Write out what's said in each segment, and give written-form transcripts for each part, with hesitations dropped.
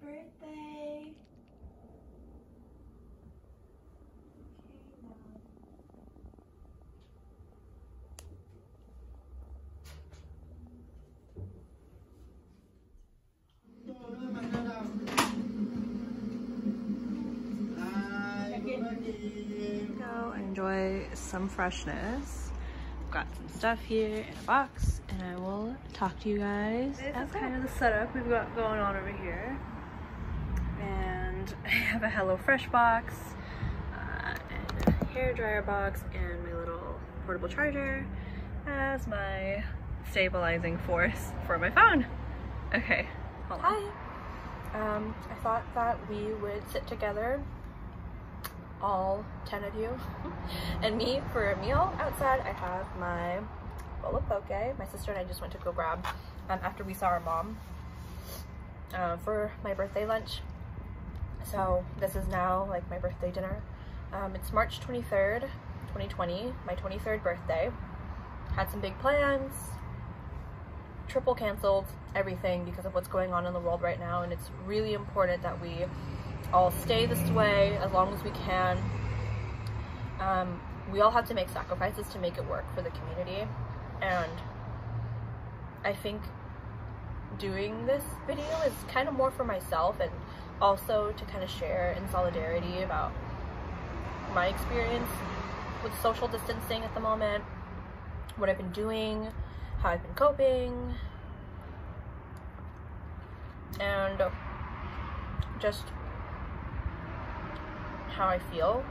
birthday. Go enjoy some freshness. Got some stuff here in a box, and I will talk to you guys. This is kind of the setup we've got going on over here. And I have a HelloFresh box, and a hairdryer box, and my little portable charger as my stabilizing force for my phone. Okay, hold on. Hi. I thought that we would sit together, all 10 of you, and me for a meal outside. I have my bowl of poke. My sister and I just went to go grab after we saw our mom for my birthday lunch. So this is now like my birthday dinner. It's March 23rd, 2020, my 23rd birthday. Had some big plans, triple canceled everything because of what's going on in the world right now, and it's really important that we all stay this way as long as we can. We all have to make sacrifices to make it work for the community, and I think doing this video is kind of more for myself and also to kind of share in solidarity about my experience with social distancing at the moment, what I've been doing, how I've been coping, and just how I feel.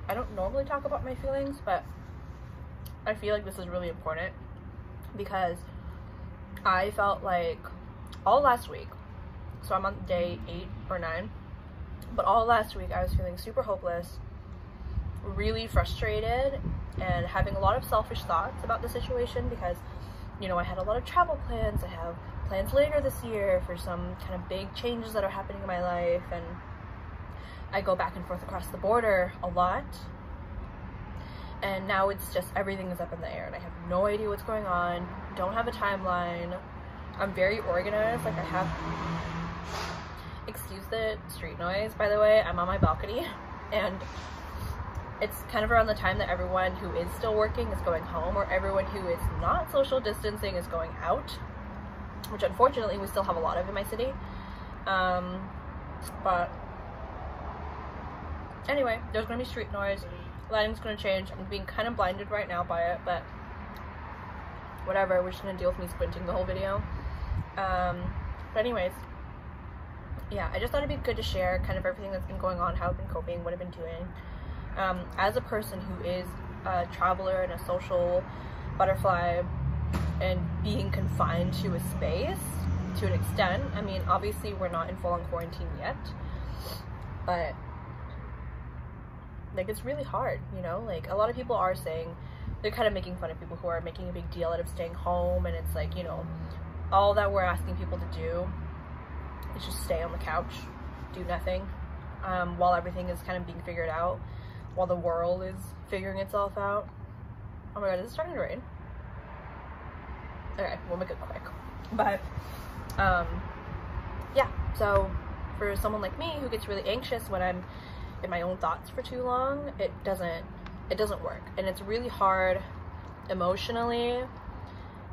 I don't normally talk about my feelings, but I feel like this is really important because I felt like all last week, so I'm on day 8 or 9, but all last week I was feeling super hopeless, really frustrated, and having a lot of selfish thoughts about the situation because, you know, I had a lot of travel plans. I have plans later this year for some kind of big changes that are happening in my life, and I go back and forth across the border a lot, and now it's just everything is up in the air and I have no idea what's going on, don't have a timeline. I'm very organized, like I have, excuse the street noise by the way, I'm on my balcony, and it's kind of around the time that everyone who is still working is going home, or everyone who is not social distancing is going out, which unfortunately we still have a lot of in my city. But anyway, there's gonna be street noise, lighting's gonna change. I'm being kind of blinded right now by it, but whatever, we're just gonna deal with me squinting the whole video. But anyways, yeah, I just thought it'd be good to share kind of everything that's been going on, how I've been coping, what I've been doing. As a person who is a traveler and a social butterfly and being confined to a space to an extent, I mean, obviously we're not in full-on quarantine yet, but like it's really hard, you know, like a lot of people are saying, they're kind of making fun of people who are making a big deal out of staying home, and it's like, you know, all that we're asking people to do is just stay on the couch, do nothing, while everything is kind of being figured out, while the world is figuring itself out. Oh my god, is it starting to rain? Okay, we'll make it quick. But yeah, so for someone like me who gets really anxious when I'm in my own thoughts for too long, it doesn't work, and it's really hard emotionally,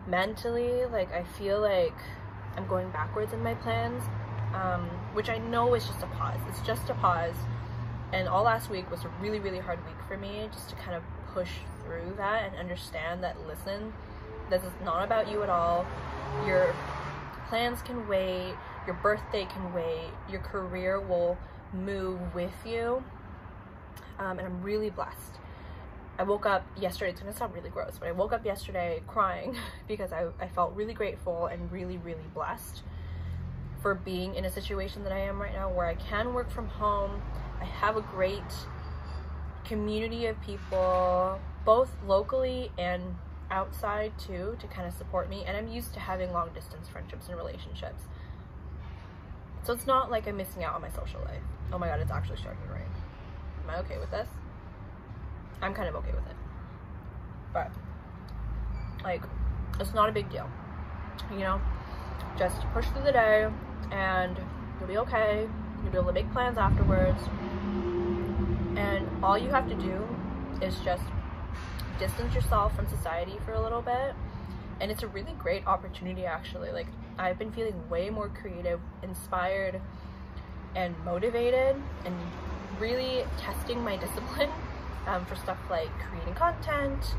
mentally. Like I feel like I'm going backwards in my plans, which I know is just a pause. It's just a pause. And all last week was a really, really hard week for me, just to kind of push through that and understand that, listen, this is not about you at all. Your plans can wait, your birthday can wait, your career will move with you, and I'm really blessed. I woke up yesterday, it's gonna sound really gross, but I woke up yesterday crying because I felt really grateful and really, really blessed for being in a situation that I am right now where I can work from home. I have a great community of people, both locally and outside too, to kind of support me, and I'm used to having long distance friendships and relationships. So it's not like I'm missing out on my social life. Oh my god, it's actually starting to rain. Am I okay with this? I'm kind of okay with it. But like, it's not a big deal, you know? just push through the day and you'll be okay. You'll be able to make plans afterwards. And all you have to do is just distance yourself from society for a little bit. And it's a really great opportunity, actually. Like, I've been feeling way more creative, inspired, and motivated, and really testing my discipline for stuff like creating content,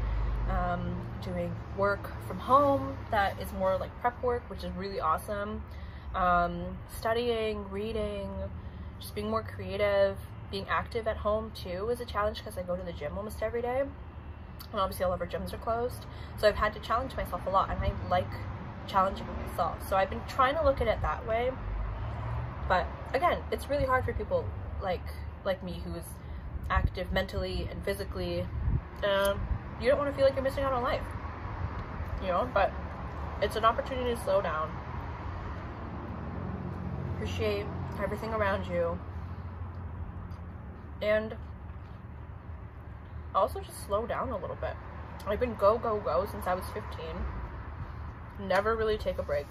doing work from home that is more like prep work, which is really awesome, studying, reading, just being more creative. Being active at home too is a challenge because I go to the gym almost every day, and obviously all of our gyms are closed, so I've had to challenge myself a lot, and I like challenging myself, so I've been trying to look at it that way. But again, it's really hard for people like me who's active mentally and physically. You don't want to feel like you're missing out on life, you know, but it's an opportunity to slow down, appreciate everything around you, and also just slow down a little bit. I've been go, go, go since I was 15. Never really take a break.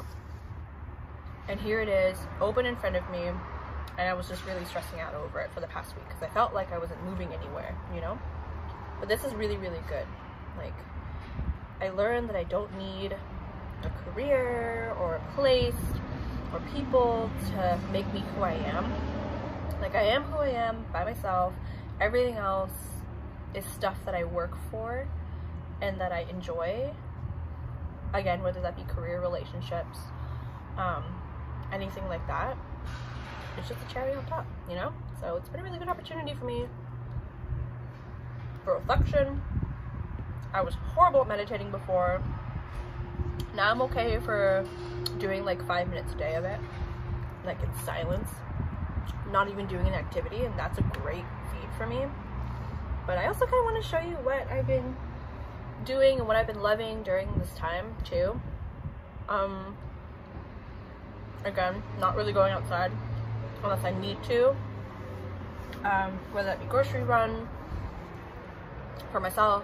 And here it is, open in front of me, and I was just really stressing out over it for the past week because I felt like I wasn't moving anywhere, you know? But this is really, really good. Like, I learned that I don't need a career or a place or people to make me who I am. Like, I am who I am by myself. Everything else is stuff that I work for and that I enjoy. Again, whether that be career, relationships, anything like that. It's just a cherry on top, you know? So it's been a really good opportunity for me for reflection. I was horrible at meditating before. Now I'm okay for doing like 5 minutes a day of it, like in silence, not even doing an activity, and that's a great feat for me. But I also kind of want to show you what I've been doing and what I've been loving during this time too. Again, not really going outside unless I need to, whether that be grocery run for myself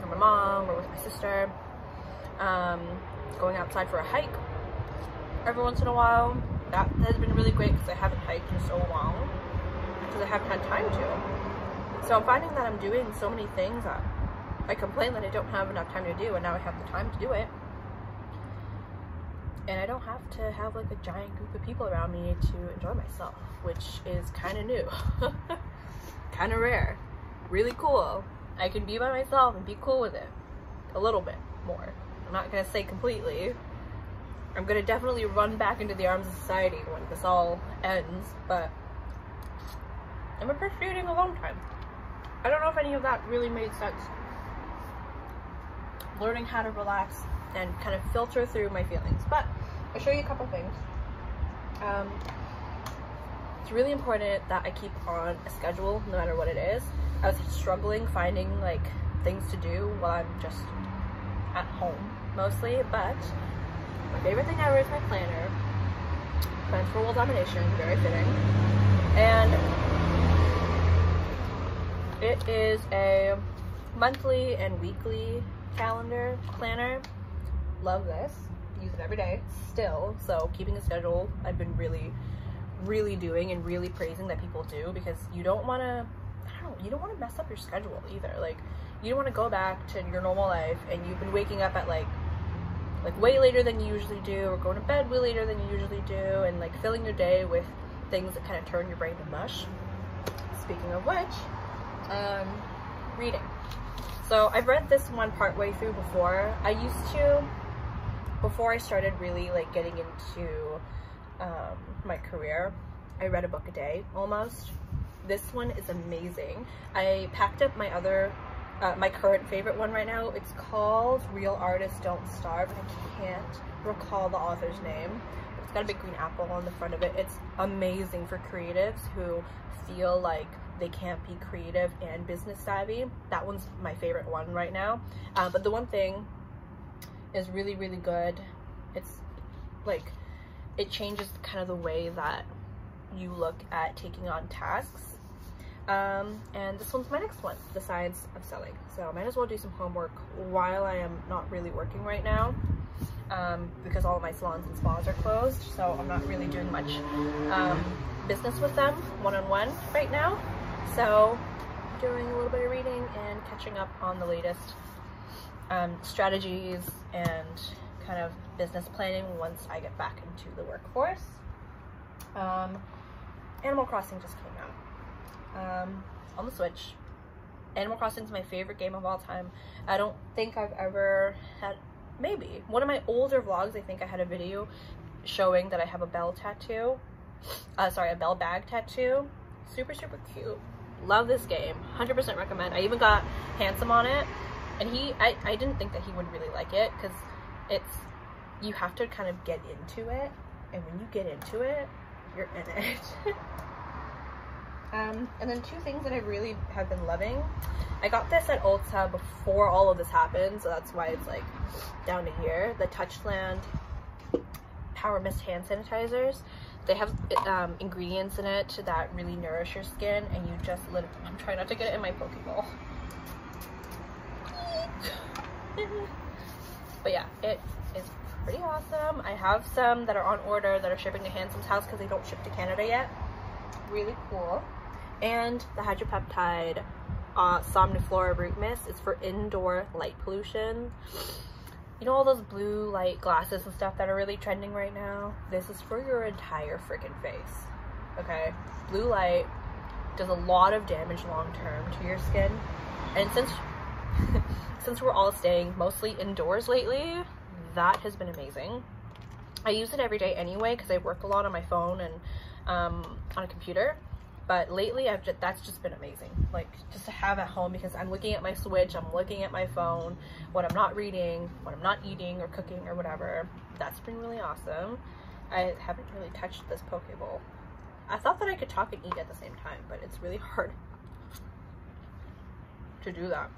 or my mom or with my sister, going outside for a hike every once in a while. That has been really great because I haven't hiked in so long because I haven't had time to. So I'm finding that I'm doing so many things that I complain that I don't have enough time to do, and now I have the time to do it. And I don't have to have like a giant group of people around me to enjoy myself, which is kind of new, kind of rare, really cool. I can be by myself and be cool with it a little bit more. I'm not gonna say completely. I'm gonna definitely run back into the arms of society when this all ends, but I'm appreciating alone time. I don't know if any of that really made sense. Learning how to relax and kind of filter through my feelings, but I'll show you a couple things. It's really important that I keep on a schedule no matter what it is. I was struggling finding like things to do while I'm just at home mostly, but my favorite thing ever is my planner. Plans for World Domination, very fitting. And it is a monthly and weekly calendar planner. Love this. Use it every day still. So keeping a schedule, I've been really doing and really praising that people do, because you don't want to, you don't want to mess up your schedule either. Like, you don't want to go back to your normal life and you've been waking up at like way later than you usually do, or going to bed way later than you usually do, and like filling your day with things that kind of turn your brain to mush. Speaking of which, reading. So I've read this one part way through before. I used to, before I started really like getting into my career, I read a book a day almost. This one is amazing. I packed up my other, my current favorite one right now. It's called Real Artists Don't Starve. I can't recall the author's name. It's got a big green apple on the front of it. It's amazing for creatives who feel like they can't be creative and business savvy. That one's my favorite one right now. But the one thing is really good. It's like, it changes kind of the way that you look at taking on tasks. And this one's my next one, The Science of Selling. So I might as well do some homework while I am not really working right now. because all of my salons and spas are closed, so I'm not really doing much business with them one-on-one right now. So I'm doing a little bit of reading and catching up on the latest strategies and kind of business planning once I get back into the workforce. Animal Crossing just came out on the Switch. Animal Crossing is my favorite game of all time. I don't think I've ever had, maybe one of my older vlogs, I think I had a video showing that I have a bell tattoo. A bell bag tattoo. Super, super cute. Love this game. 100% recommend. I even got Handsome on it, and I didn't think that he would really like it, because you have to kind of get into it, and when you get into it, you're in it. And then two things that I really have been loving. I got this at Ulta before all of this happened, so that's why it's like down to here. The Touchland Power Mist hand sanitizers. They have ingredients in it that really nourish your skin, and you just I'm trying not to get it in my Pokeball. But yeah, it is pretty awesome. I have some that are on order that are shipping to Handsome's house because they don't ship to Canada yet. Really cool. And the Hydropeptide Somniflora Root Mist is for indoor light pollution. You know all those blue light glasses and stuff that are really trending right now? This is for your entire freaking face, okay? Blue light does a lot of damage long term to your skin. And since we're all staying mostly indoors lately, that has been amazing. I use it every day anyway because I work a lot on my phone and on a computer. But lately, that's just been amazing. Like, just to have at home, because I'm looking at my Switch, I'm looking at my phone, when I'm not reading, when I'm not eating or cooking or whatever. That's been really awesome. I haven't really touched this Pokeball. I thought that I could talk and eat at the same time, but it's really hard to do that.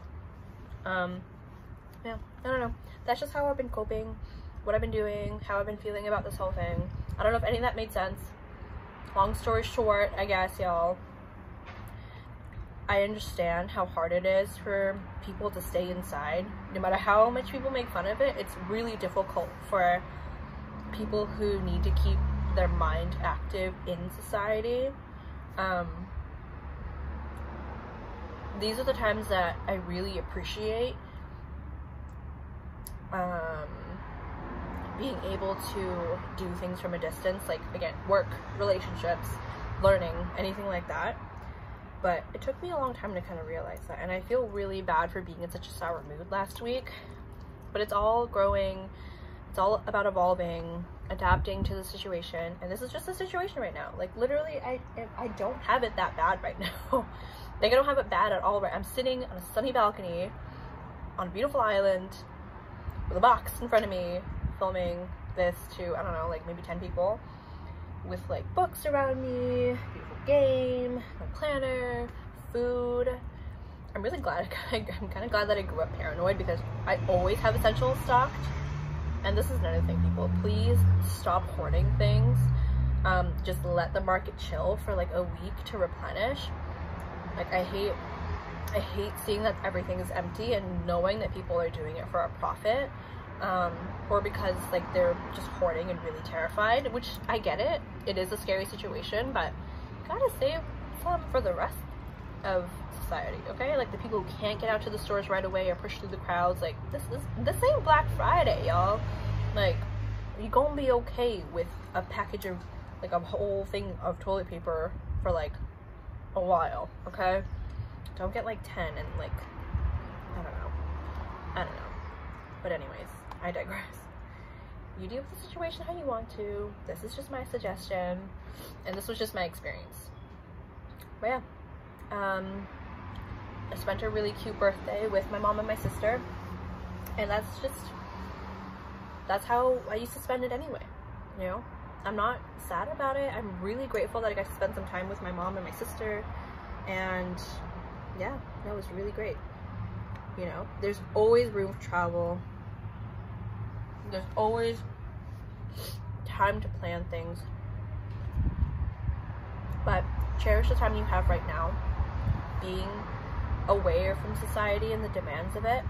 Yeah, I don't know. That's just how I've been coping, what I've been doing, how I've been feeling about this whole thing. I don't know if any of that made sense. Long story short, I guess, y'all, I understand how hard it is for people to stay inside. No matter how much people make fun of it, it's really difficult for people who need to keep their mind active in society. These are the times that I really appreciate being able to do things from a distance, like, again, work, relationships, learning, anything like that. But it took me a long time to kind of realize that, and I feel really bad for being in such a sour mood last week. But it's all growing, it's all about evolving, adapting to the situation, and this is just the situation right now. Like, literally, I don't have it that bad right now. Like, I don't have it bad at all. Right, I'm sitting on a sunny balcony on a beautiful island with a box in front of me, filming this to, I don't know, like maybe 10 people, with like books around me, beautiful game, my planner, food. I'm really glad, I'm kind of glad that I grew up paranoid, because I always have essentials stocked. And this is another thing, people, please stop hoarding things. Just let the market chill for like a week to replenish. Like, I hate seeing that everything is empty and knowing that people are doing it for a profit. Or because like they're just hoarding and really terrified, which I get it. It is a scary situation, but you gotta save some for the rest of society, okay? Like the people who can't get out to the stores right away or push through the crowds. Like, this ain't Black Friday, y'all. Like, you gonna be okay with a package of like a whole thing of toilet paper for like a while, okay? Don't get like 10 and like, I don't know. But anyways, I digress. You deal with the situation how you want to. This is just my suggestion, and this was just my experience. But yeah, I spent a really cute birthday with my mom and my sister, and that's how I used to spend it anyway, you know? I'm not sad about it. I'm really grateful that I got to spend some time with my mom and my sister, and yeah, that was really great. You know, there's always room for travel. There's always time to plan things, but cherish the time you have right now, being away from society and the demands of it,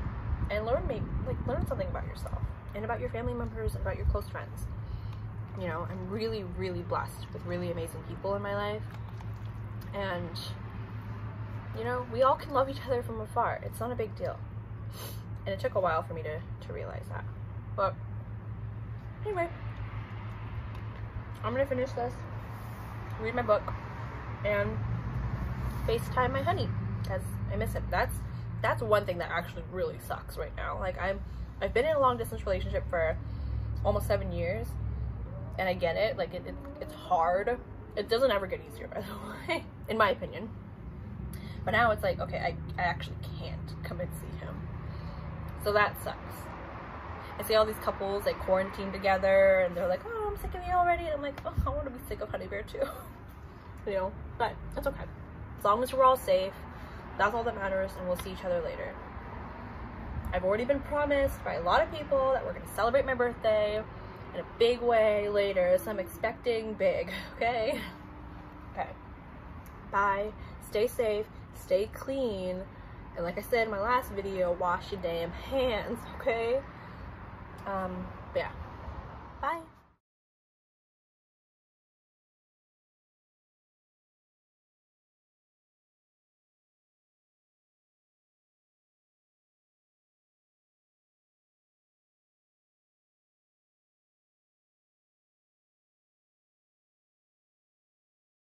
and learn something about yourself. and about your family members and about your close friends. You know, I'm really, really blessed with really amazing people in my life. And, you know, we all can love each other from afar. It's not a big deal. And it took a while for me to realize that. But anyway, I'm gonna finish this, read my book, and FaceTime my honey, because I miss him. That's one thing that actually really sucks right now. Like, I've been in a long distance relationship for almost 7 years, and I get it. Like, it's hard. It doesn't ever get easier, by the way, in my opinion. But now it's like, okay, I actually can't come and see him. So that sucks. I see all these couples like quarantine together, and they're like, oh, I'm sick of you already. And I'm like, oh, I want to be sick of Honey Bear too. You know, but that's okay. As long as we're all safe, that's all that matters, and we'll see each other later. I've already been promised by a lot of people that we're going to celebrate my birthday in a big way later, so I'm expecting big, okay? Okay. Bye. Stay safe. Stay clean. And like I said in my last video, wash your damn hands, okay? Yeah. Bye.